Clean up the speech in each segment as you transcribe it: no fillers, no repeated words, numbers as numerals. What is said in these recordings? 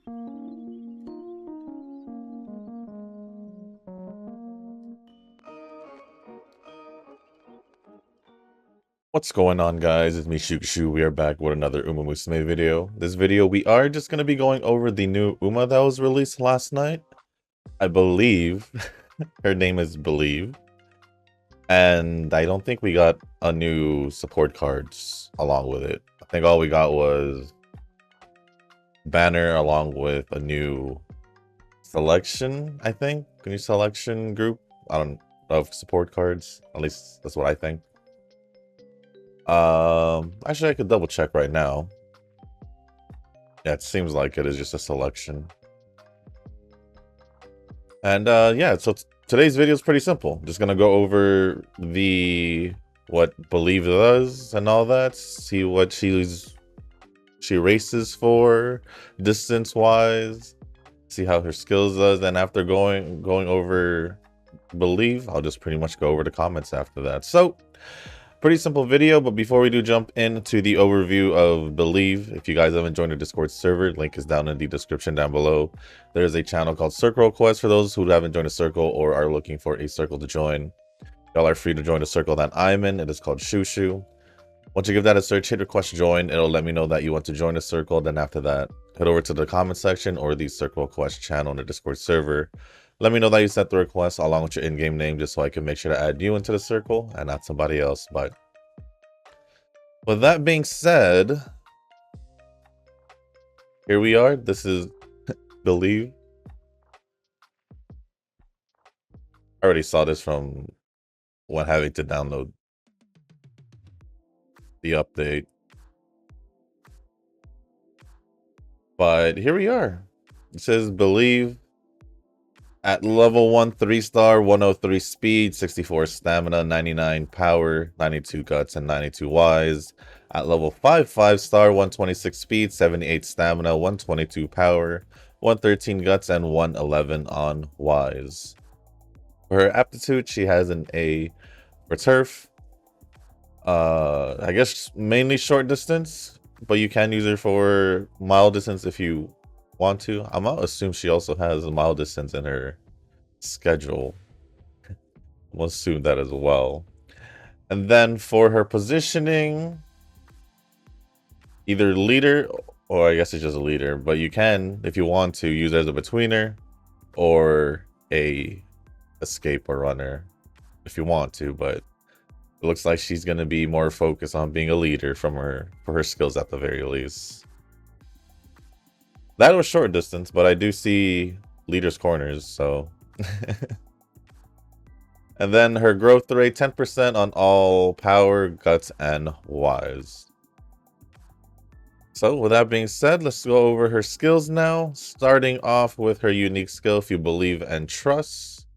What's going on, guys? It's me, Shukashu. We are back with another umamusume video. This video, we are just going to be going over the new Uma that was released last night. I believe her name is Believe. And I don't think we got a new support cards along with it. I think all we got was banner along with a new selection, I think. A new selection group. I don't know if support cards. At least that's what I think. Actually, I could double check right now. Yeah, it seems like it is just a selection. And yeah, so today's video is pretty simple. Just gonna go over what Believe does and all that. See what she races for, distance wise. See how her skills does. And after going over Believe, I'll just pretty much go over the comments after that. So pretty simple video, but before we do jump into the overview of Believe, if you guys haven't joined the Discord server, link is down in the description down below. There's a channel called Circle Quest for those who haven't joined a circle or are looking for a circle to join. Y'all are free to join the circle that I'm in. It is called Shushu. Once you give that a search, hit request join. It'll let me know that you want to join the circle. Then after that, head over to the comment section or the Circle Quest channel in the Discord server. Let me know that you sent the request along with your in-game name, just so I can make sure to add you into the circle and not somebody else. But with that being said, here we are. This is Believe. I already saw this from when having to download the update. But here we are. It says Believe. At level 1, 3-star, 103 speed, 64 stamina, 99 power, 92 guts, and 92 wise. At level 5, 5-star, 126 speed, 78 stamina, 122 power, 113 guts, and 111 on wise. For her aptitude, she has an A for turf. I guess mainly short distance, but you can use her for mile distance if you want to. I'm gonna assume she also has a mile distance in her schedule. We'll assume that as well. And then for her positioning, either leader, or I guess it's just a leader, but you can, if you want to, use her as a betweener or a escape or runner if you want to, but it looks like she's going to be more focused on being a leader for her skills at the very least. That was short distance, but I do see leader's corners, so. And then her growth rate, 10% on all power, guts, and wise. So with that being said, let's go over her skills now. Starting off with her unique skill, If You Believe and Trust.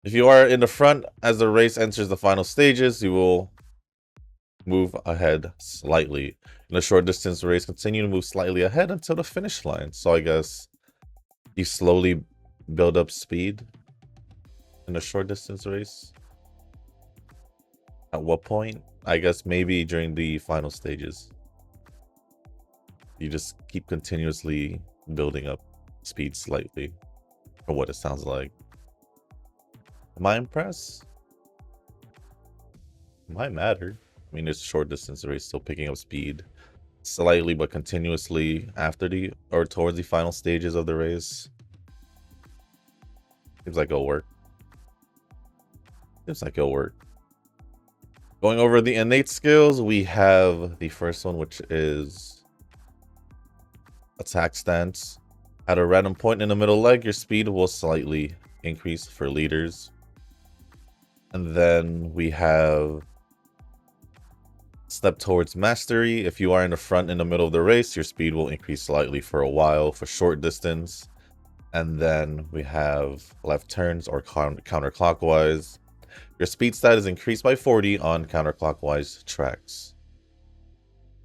If you are in the front as the race enters the final stages, you will move ahead slightly. In a short distance race, continue to move slightly ahead until the finish line. So I guess you slowly build up speed in a short distance race. At what point? I guess maybe during the final stages. You just keep continuously building up speed slightly, for what it sounds like. Am I impressed? It might matter. I mean, it's a short distance race, still picking up speed slightly but continuously after or towards the final stages of the race. Seems like it'll work. Seems like it'll work. Going over the innate skills, we have the first one, which is attack stance. At a random point in the middle leg, your speed will slightly increase for leaders. And then we have Step Towards Mastery. If you are in the front in the middle of the race, your speed will increase slightly for a while for short distance. And then we have Left Turns or counterclockwise. Your speed stat is increased by 40 on counterclockwise tracks.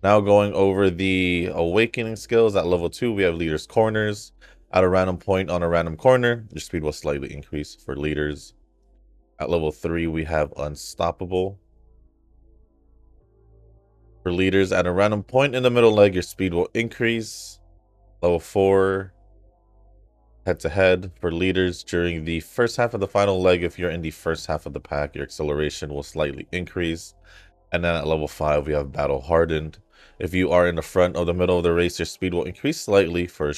Now going over the awakening skills, at level 2, we have Leader's Corners. At a random point on a random corner, your speed will slightly increase for leaders. At level 3, we have Unstoppable. For leaders, at a random point in the middle leg, your speed will increase. Level 4, head-to-head for leaders. During the first half of the final leg, if you're in the first half of the pack, your acceleration will slightly increase. And then at level 5, we have Battle Hardened. If you are in the front or the middle of the race, your speed will increase slightly for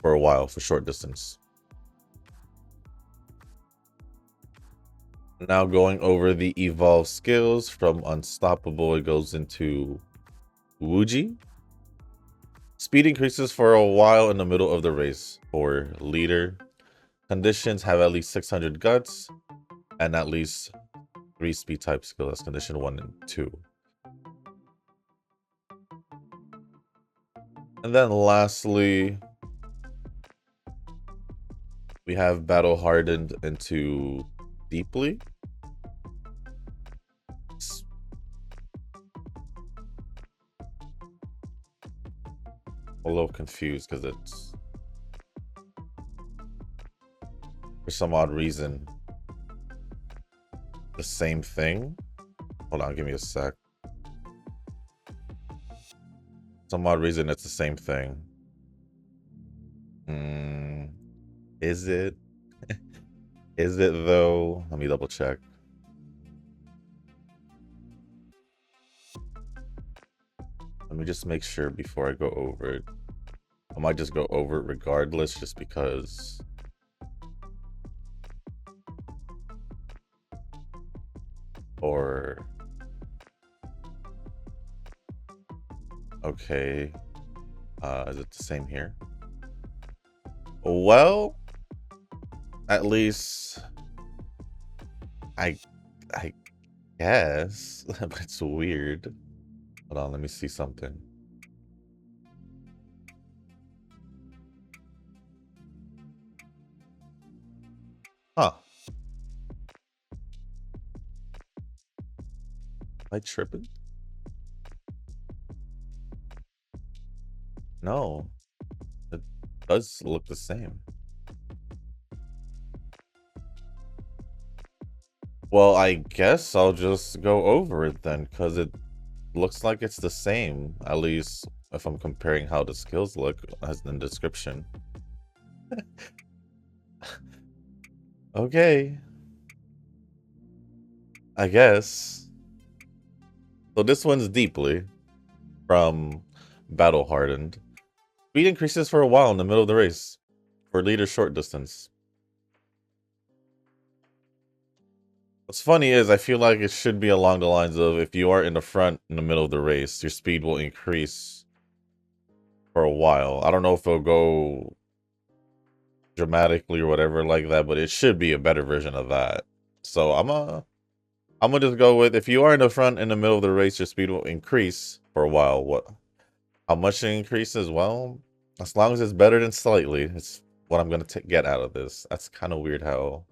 a while, for short distance. Now going over the evolved skills, from Unstoppable, it goes into Wuji. Speed increases for a while in the middle of the race for leader. Conditions have at least 600 guts and at least 3 speed type skills. That's condition 1 and 2. And then lastly, we have Battle Hardened into Deeply. A little confused because it's, for some odd reason, the same thing. Hold on, give me a sec. Some odd reason it's the same thing. Is it? Is it though? Let me double check. Let me just make sure before I go over it. I might just go over it regardless, just because. Or. Okay. Is it the same here? Well, at least I guess. But it's weird. Hold on, let me see something. Huh. Am I tripping? No. It does look the same. Well, I guess I'll just go over it then, because it looks like it's the same, at least if I'm comparing how the skills look as in the description. Okay. I guess. So this one's Deeply from Battle Hardened. Speed increases for a while in the middle of the race for leader short distance. What's funny is I feel like it should be along the lines of, if you are in the front in the middle of the race, your speed will increase for a while. I don't know if it'll go dramatically or whatever like that, but it should be a better version of that. So I'm gonna just go with, if you are in the front in the middle of the race, your speed will increase for a while. How much it increases? Well, as long as it's better than slightly, it's what I'm gonna get out of this. That's kind of weird how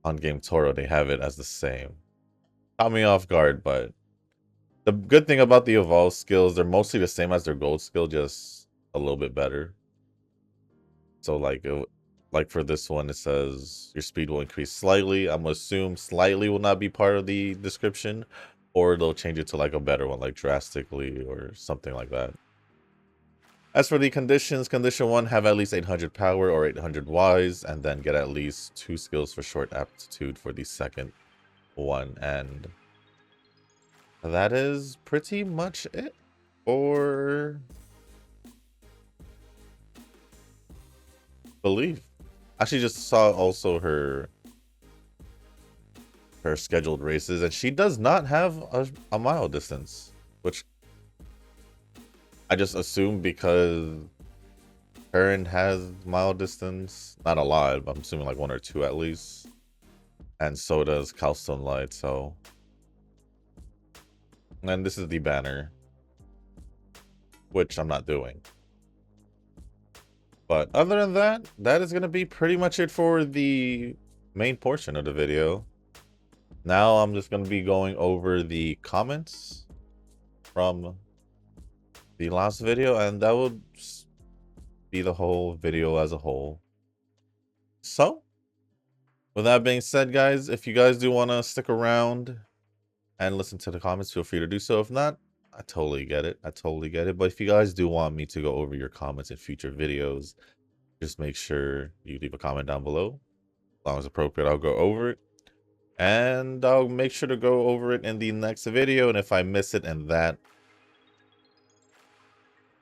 on Gametora they have it as the same. Caught me off guard, but the good thing about the evolved skills, they're mostly the same as their gold skill, just a little bit better. So like for this one, it says your speed will increase slightly. I'm gonna assume slightly will not be part of the description, or they'll change it to like a better one, like drastically or something like that. As for the conditions, condition 1, have at least 800 power or 800 wise, and then get at least 2 skills for short aptitude for the second one. And that is pretty much it for Believe. Actually just saw also her scheduled races, and she does not have a mile distance, which I just assumed because Karen has mile distance. Not a lot, but I'm assuming like 1 or 2 at least. And so does Calstone Light, so. And this is the banner, which I'm not doing. But other than that, that is going to be pretty much it for the main portion of the video. Now I'm just going to be going over the comments from the last video, and that will be the whole video as a whole. So, with that being said, guys, if you guys do want to stick around and listen to the comments, feel free to do so. If not, I totally get it. I totally get it. But if you guys do want me to go over your comments in future videos, just make sure you leave a comment down below. As long as appropriate, I'll go over it. And I'll make sure to go over it in the next video. And if I miss it in that,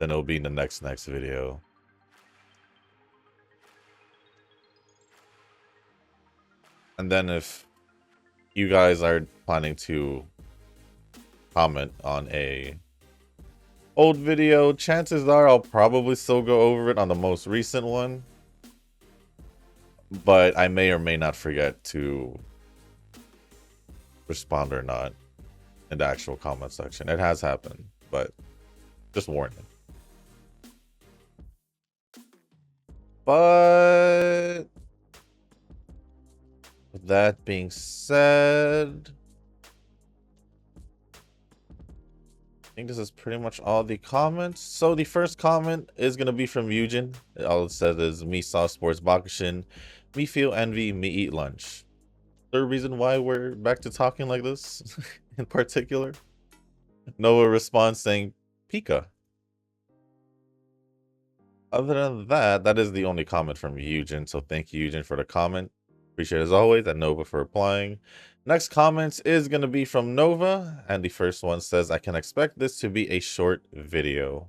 then it'll be in the next video. And then if you guys are planning to comment on a old video, chances are I'll probably still go over it on the most recent one. But I may or may not forget to respond or not in the actual comment section. It has happened, but just warning. But with that being said, I think this is pretty much all the comments. So the first comment is going to be from Eugen. All it says is, me saw sports Bakushin, me feel envy, me eat lunch. Third reason why we're back to talking like this in particular. Noah responds saying, Pika. Other than that, that is the only comment from Eugen. So thank you, Eugen, for the comment. Appreciate it as always, and Nova for replying. Next comment is going to be from Nova. And the first one says, I can expect this to be a short video.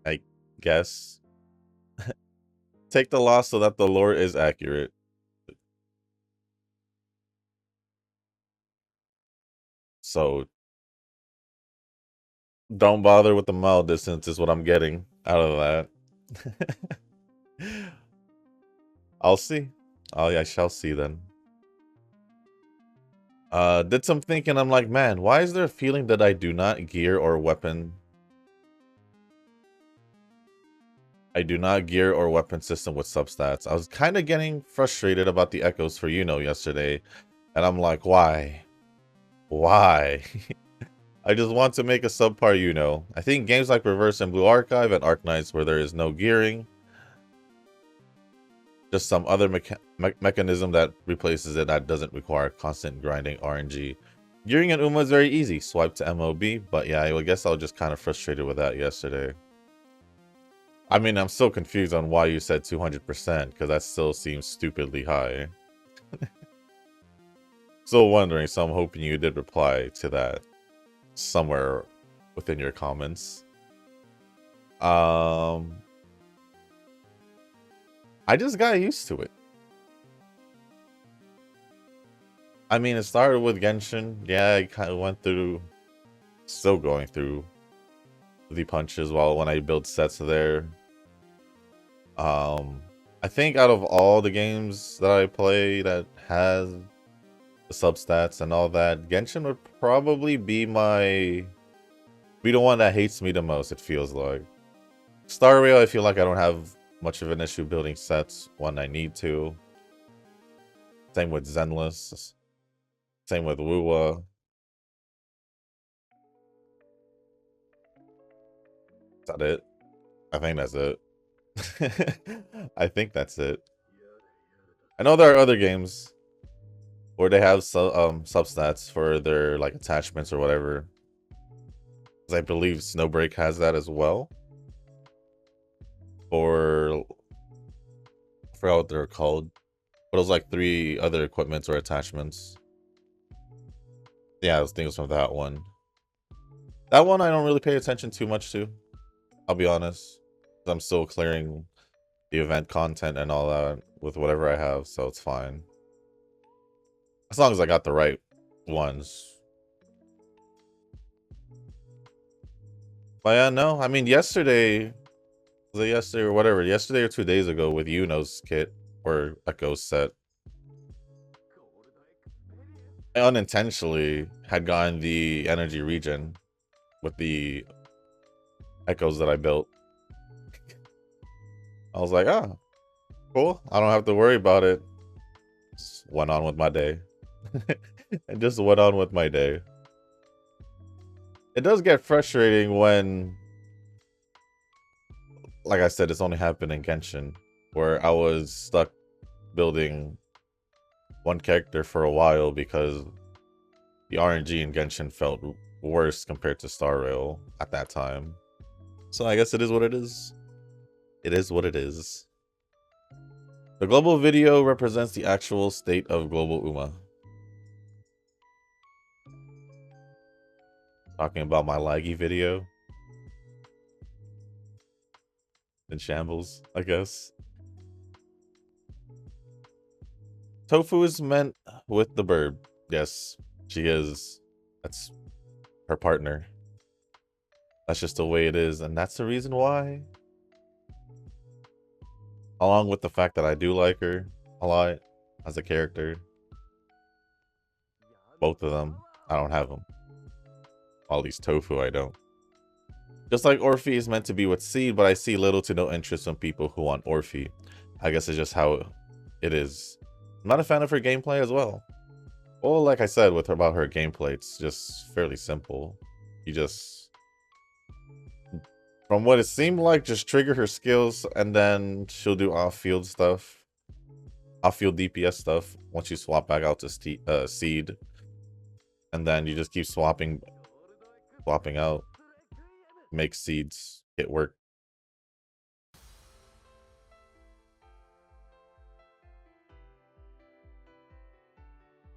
I guess. Take the loss so that the lore is accurate. So don't bother with the mile distance is what I'm getting out of that. I'll see. I shall see then. Did some thinking. I'm like, man, why is there a feeling that I do not gear or weapon? I do not gear or weapon system with substats. I was kind of getting frustrated about the echoes for yesterday. And I'm like, why? Why? I just want to make a subpar I think games like Reverse and Blue Archive and Arknights where there is no gearing, just some other mechanism that replaces it that doesn't require constant grinding RNG. Gearing in Uma is very easy. Swipe to MOB, but yeah, I guess I was just kind of frustrated with that yesterday. I mean, I'm still confused on why you said 200%, because that still seems stupidly high. Still wondering, so I'm hoping you did reply to that somewhere within your comments. I just got used to it. I mean, it started with Genshin. Yeah, I kind of went through, still going through the punches when I build sets there. I think out of all the games that I play that has the substats and all that, Genshin would probably be the one that hates me the most, it feels like. Star Rail, I feel like I don't have much of an issue building sets when I need to. Same with Zenless. Same with Wuwa. Is that it? I think that's it. I think that's it. I know there are other games where they have substats for their like attachments or whatever. I believe Snowbreak has that as well. Or I forgot what they're called. But it was like 3 other equipments or attachments. Yeah, I was thinking from that one. That one I don't really pay attention too much to. I'll be honest. I'm still clearing the event content and all that with whatever I have, so it's fine. As long as I got the right ones. But yeah, no, I mean yesterday, was it yesterday or whatever, yesterday or 2 days ago with Yuno's kit or Echo's set, I unintentionally had gotten the energy regen with the Echoes that I built. I was like, ah, cool. I don't have to worry about it. Just went on with my day. And just went on with my day. It does get frustrating when, like I said, it's only happened in Genshin, where I was stuck building one character for a while because the RNG in Genshin felt worse compared to Star Rail at that time. So I guess it is what it is. It is what it is. The global video represents the actual state of global UMA. Talking about my laggy video. In shambles, I guess. Tofu is meant with the bird. Yes, she is. That's her partner. That's just the way it is, and that's the reason why. Along with the fact that I do like her a lot as a character. Both of them. I don't have them. All these Tofu, I don't. Just like Orphe is meant to be with Seed, but I see little to no interest from people who want Orphe. I guess it's just how it is. I'm not a fan of her gameplay as well. Well, like I said, with her about her gameplay, it's just fairly simple. You just, from what it seemed like, just trigger her skills and then she'll do off-field stuff. Off-field DPS stuff once you swap back out to Seed. And then you just keep swapping out. Make Seeds get work.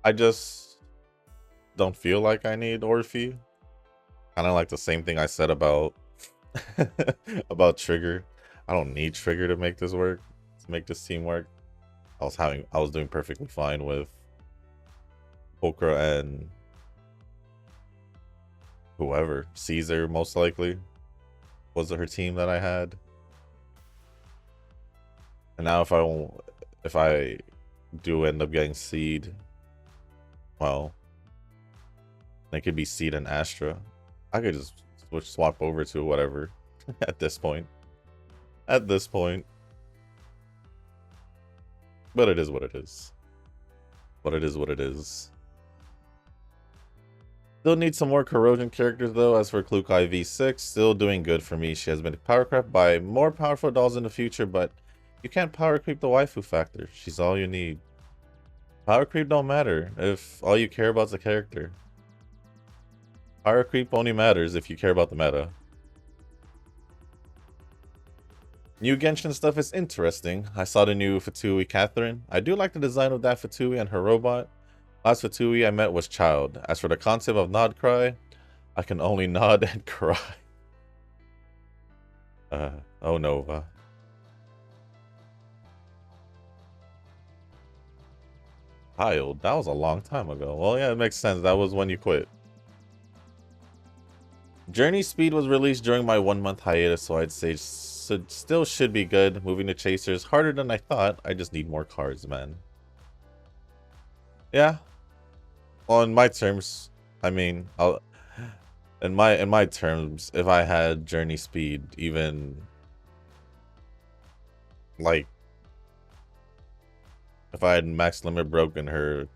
I just don't feel like I need Orphe. Kind of like the same thing I said about about Trigger. I don't need Trigger to make this work, to make this team work. I was doing perfectly fine with Okra and whoever. Caesar, most likely, was her team that I had. And now if I do end up getting Seed, well, it could be Seed and Astra. I could just swap over to whatever at this point. At this point. But it is what it is. But it is what it is. Still need some more Corrosion characters though. As for Klukai V6, still doing good for me. She has been power crept by more powerful dolls in the future, but you can't power creep the waifu factor. She's all you need. Power creep don't matter if all you care about is the character. Power creep only matters if you care about the meta. New Genshin stuff is interesting. I saw the new Fatui Catherine. I do like the design of that Fatui and her robot. Last Fatui I met was Child. As for the concept of nod cry, I can only nod and cry. Oh Nova. Child, that was a long time ago. Well, yeah, it makes sense. That was when you quit. Journey Speed was released during my 1-month hiatus, so I'd say still should be good. Moving to Chasers harder than I thought. I just need more cards, man. Yeah. On my terms, I mean, in my terms, if I had Journey Speed, even like if I had max limit broken her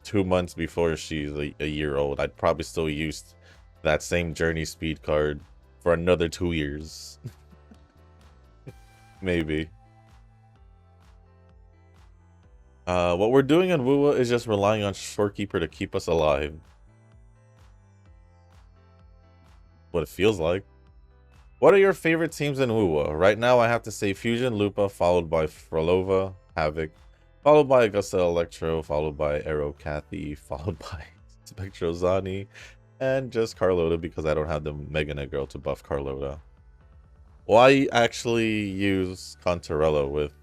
2 months before she's a year old, I'd probably still use that same Journey Speed card for another 2 years. Maybe. What we're doing in Wuwa is just relying on Shorekeeper to keep us alive. What it feels like. What are your favorite teams in Wuwa? Right now I have to say Fusion Lupa, followed by Frolova, Havoc, followed by Augusta Electro, followed by Aero Kathy, followed by Spectrozani, and just Carlota because I don't have the Mega Net Girl to buff Carlota. Well, I actually use Contorello with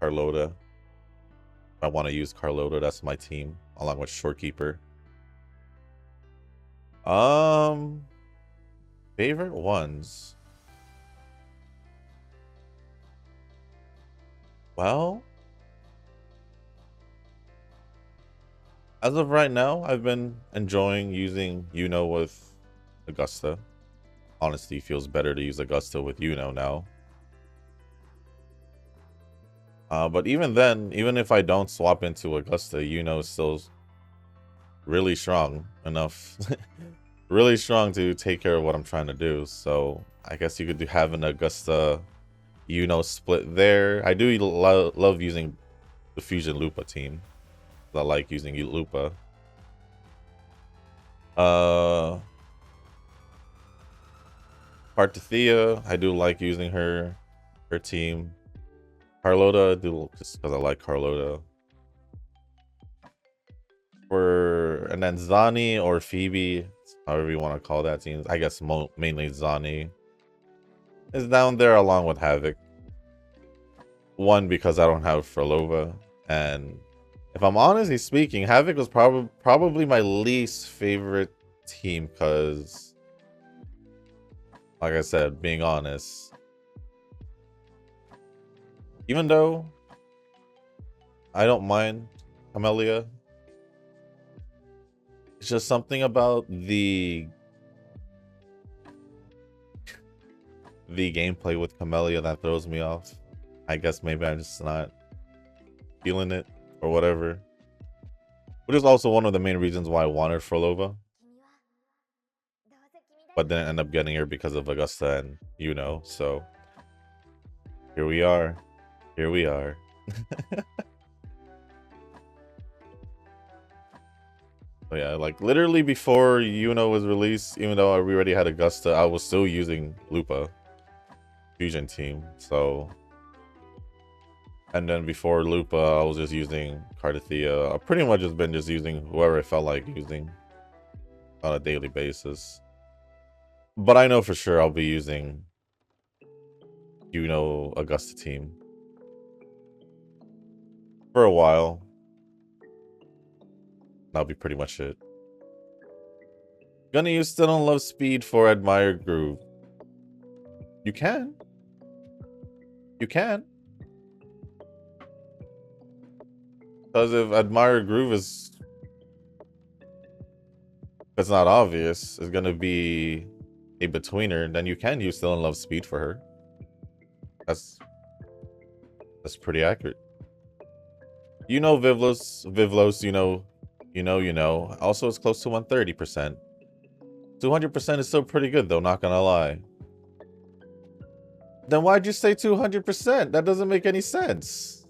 Carlota. If I want to use Carlota, that's my team, along with Shorekeeper. Favorite ones. Well, as of right now, I've been enjoying using Yuno with Augusta. Honestly, feels better to use Augusta with Yuno now. But even then, even if I don't swap into Augusta, Yuno is still really strong enough. Really strong to take care of what I'm trying to do. So I guess you could have an Augusta Yuno split there. I do love using the Fusion Lupa team. I like using Lupa. Parthethia, I do like using her team. Carlota, I do just because I like Carlota. And then Zani or Phoebe, however you want to call that team. I guess mainly Zani is down there along with Havoc. One, because I don't have Frolova, and if I'm honestly speaking, Havoc was probably my least favorite team because, like I said, being honest, even though I don't mind Camellia, it's just something about the gameplay with Camellia that throws me off. I guess maybe I'm just not feeling it or whatever. Which is also one of the main reasons why I wanted Frolova. But didn't end up getting her because of Augusta and so here we are. Here we are. But yeah, like literally before was released, even though we already had Augusta, I was still using Lupa Fusion Team. So, and then before Lupa, I was just using Cardathia. I pretty much just been using whoever I felt like using on a daily basis. But I know for sure I'll be using Augusta Team for a while. That'll be pretty much it. Gonna use Still Don't Love Speed for Admire Groove. You can. You can. Because if Admire Groove is... if it's not obvious, it's gonna be a betweener, then you can use Still in Love Speed for her. That's pretty accurate. Vivlos, also it's close to 130%. 200% is still pretty good though, not gonna lie. Then why'd you say 200%? That doesn't make any sense.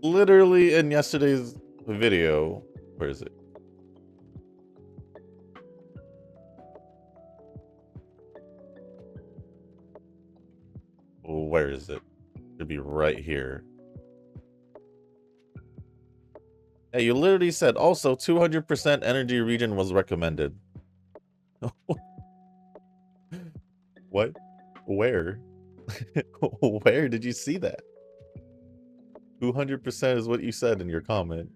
Literally in yesterday's video, where is it? Where is it? Should be right here. Hey, you literally said also 200% energy region was recommended. What? Where? Where did you see that? 200% is what you said in your comment.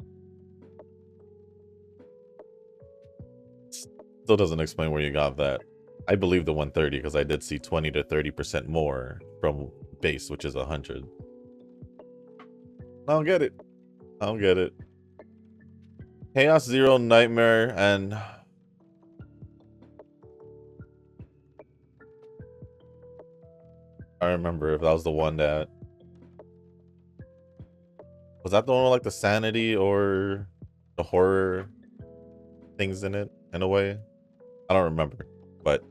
Still doesn't explain where you got that. I believe the 130 because I did see 20 to 30% more from base, which is 100. I don't get it. I don't get it. Chaos Zero, Nightmare, and... I remember if that was the one that... was that the one with like the sanity or the horror things in it, in a way? I don't remember, but...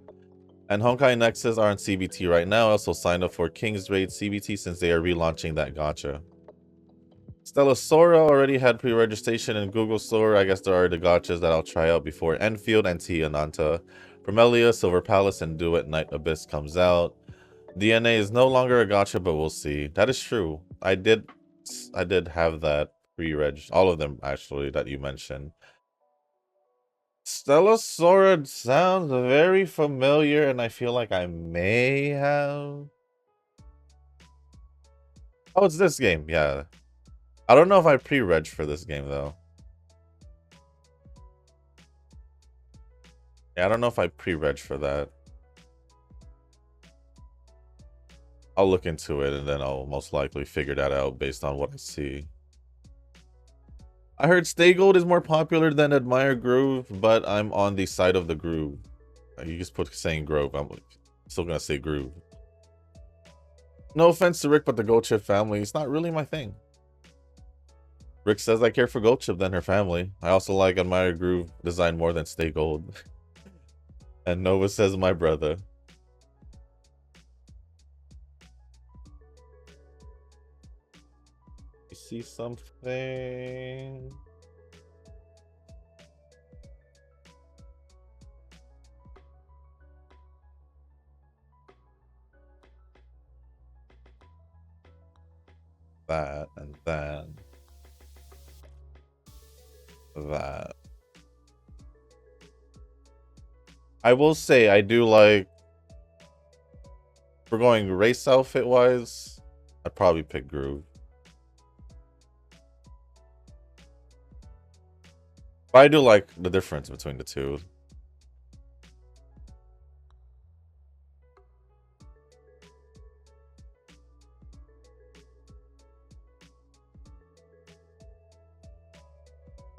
and Honkai Nexus are on CBT right now. I also signed up for King's Raid CBT since they are relaunching that gacha. Stella Sora already had pre-registration in Google Store. I guess there are the gachas that I'll try out before Enfield and T Ananta. Promelia, Silver Palace, and Duet Night Abyss comes out. DNA is no longer a gacha, but we'll see. That is true. I did have that pre-reg. All of them, actually, that you mentioned. Stella Sora sounds very familiar, and I feel like I may have... oh, it's this game, yeah. I don't know if I pre-reg for this game, though. Yeah, I don't know if I pre-reg for that. I'll look into it, and then I'll most likely figure that out based on what I see. I heard Stay Gold is more popular than Admire Groove, but I'm on the side of the Groove. You just put saying Grove, I'm still gonna say Groove. No offense to Rick, but the Gold Chip family, it's not really my thing. Rick says I care for Gold Chip than her family. I also like Admire Groove design more than Stay Gold. And Nova says my brother. see something. That and then that. I will say I do like, if we're going race outfit wise, I'd probably pick Groove. But I do like the difference between the two.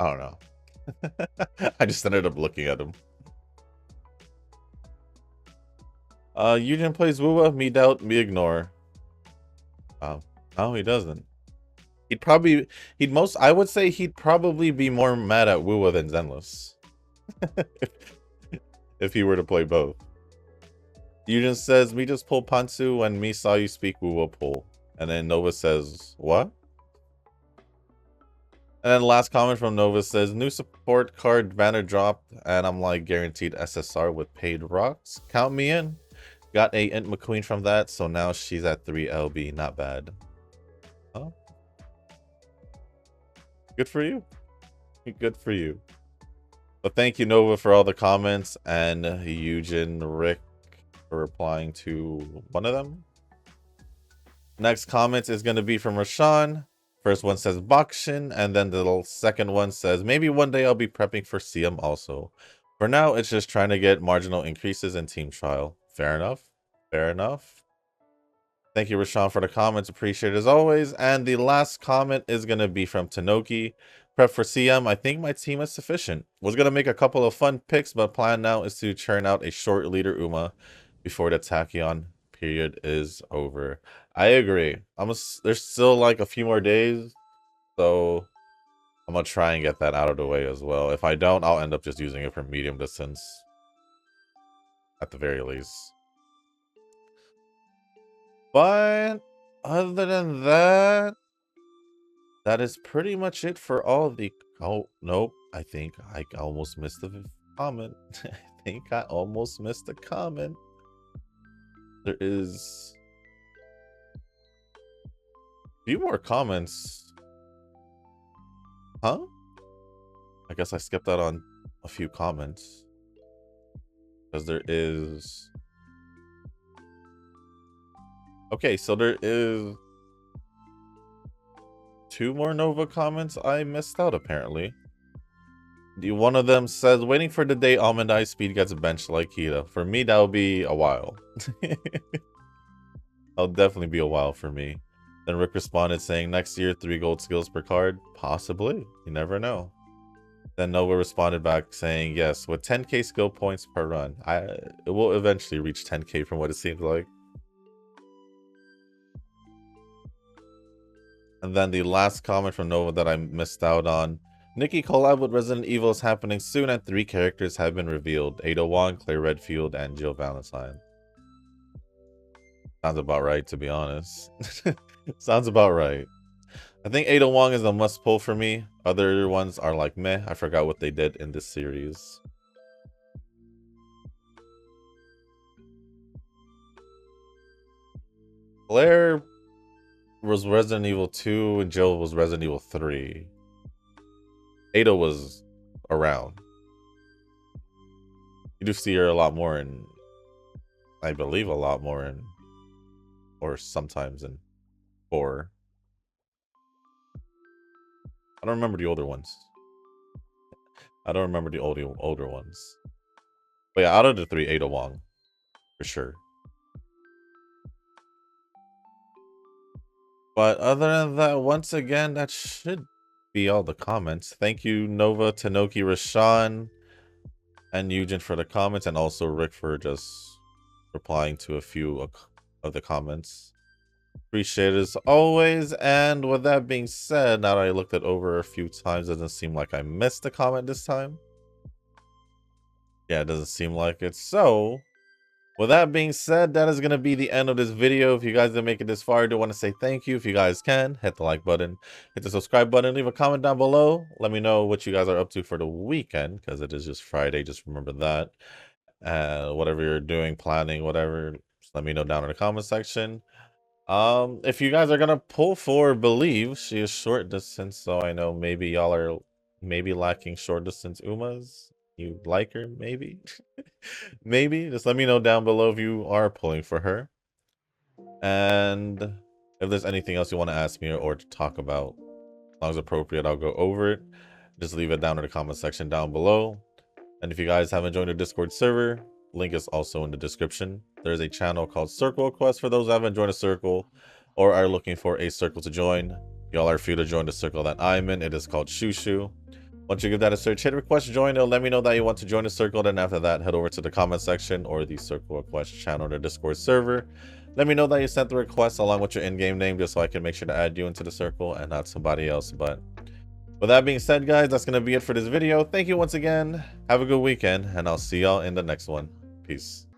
I don't know. I just ended up looking at him. Eugen plays Wuwa, me doubt, me ignore. No, he doesn't. I would say he'd probably be more mad at Wuwa than Zenless. If he were to play both. Eugen says, me just pull Pantsu when me saw you speak Wuwa pull. And then Nova says, what? And then last comment from Nova says, new support card banner dropped, and I'm like, guaranteed SSR with paid rocks. Count me in. Got a Int McQueen from that, so now she's at 3 LB. Not bad. Oh. Good for you. Good for you. But thank you, Nova, for all the comments, and Eugen, Rick, for replying to one of them. Next comment is going to be from Rashawn. First one says Bakshin, and then the second one says, maybe one day I'll be prepping for CM also. For now, it's just trying to get marginal increases in team trial. Fair enough. Fair enough. Thank you, Rashawn, for the comments. Appreciate it as always. And the last comment is going to be from Tanoki. Prep for CM. I think my team is sufficient. Was going to make a couple of fun picks, but plan now is to churn out a short leader Uma before the Tachyon period is over. I agree. There's still like a few more days, so I'm gonna try and get that out of the way as well. If I don't, I'll end up just using it for medium distance at the very least. But other than that, that is pretty much it for all the... Oh, nope. I think I almost missed the comment. I think I almost missed the comment. There is a few more comments. Huh? I guess I skipped out on a few comments. Because there is... Okay, so there is 2 more Nova comments I missed out, apparently. One of them says, waiting for the day Almond Eye Speed gets benched like Kita. For me, that'll be a while. That'll definitely be a while for me. Then Rick responded saying, next year, 3 gold skills per card. Possibly. You never know. Then Nova responded back saying, yes, with 10k skill points per run. It will eventually reach 10k from what it seems like. And then the last comment from Nova that I missed out on. Nikki collab with Resident Evil is happening soon, and 3 characters have been revealed. Ada Wong, Claire Redfield, and Jill Valentine. Sounds about right, to be honest. Sounds about right. I think Ada Wong is a must pull for me. Other ones are like meh. I forgot what they did in this series. Claire was Resident Evil 2 and Jill was Resident Evil 3. Ada was around. You do see her a lot more in, I believe a lot more in, or sometimes in 4. I don't remember the older ones. I don't remember the older ones. But yeah, out of the 3, Ada Wong. For sure. But other than that, once again, that should be all the comments. Thank you, Nova, Tanoki, Rashawn, and Eugen for the comments, and also Rick for just replying to a few of the comments. Appreciate it as always. And with that being said, now that I looked it over a few times, it doesn't seem like I missed a comment this time. Yeah, it doesn't seem like it. So With that being said, that is going to be the end of this video. If you guys didn't make it this far, I do want to say thank you. If you guys can, hit the like button, hit the subscribe button, leave a comment down below. Let me know what you guys are up to for the weekend, because it is just Friday. Just remember that. Whatever you're doing, planning, whatever, just let me know down in the comment section. If you guys are gonna pull for Believe, she is short distance, so I know maybe y'all are maybe lacking short distance Umas. You like her, maybe? Maybe. Just let me know down below if you are pulling for her. And if there's anything else you want to ask me or to talk about, as long as appropriate, I'll go over it. Just leave it down in the comment section down below. And if you guys haven't joined the Discord server, link is also in the description. There's a channel called Circle Quest for those who haven't joined a circle or are looking for a circle to join. Y'all are free to join the circle that I'm in. It is called Shushu. Once you give that a search, hit request join. It'll let me know that you want to join the circle. Then after that, head over to the comment section or the Circle Request channel or the Discord server. Let me know that you sent the request along with your in-game name, just so I can make sure to add you into the circle and not somebody else. But with that being said, guys, that's going to be it for this video. Thank you once again. Have a good weekend, and I'll see y'all in the next one. Peace.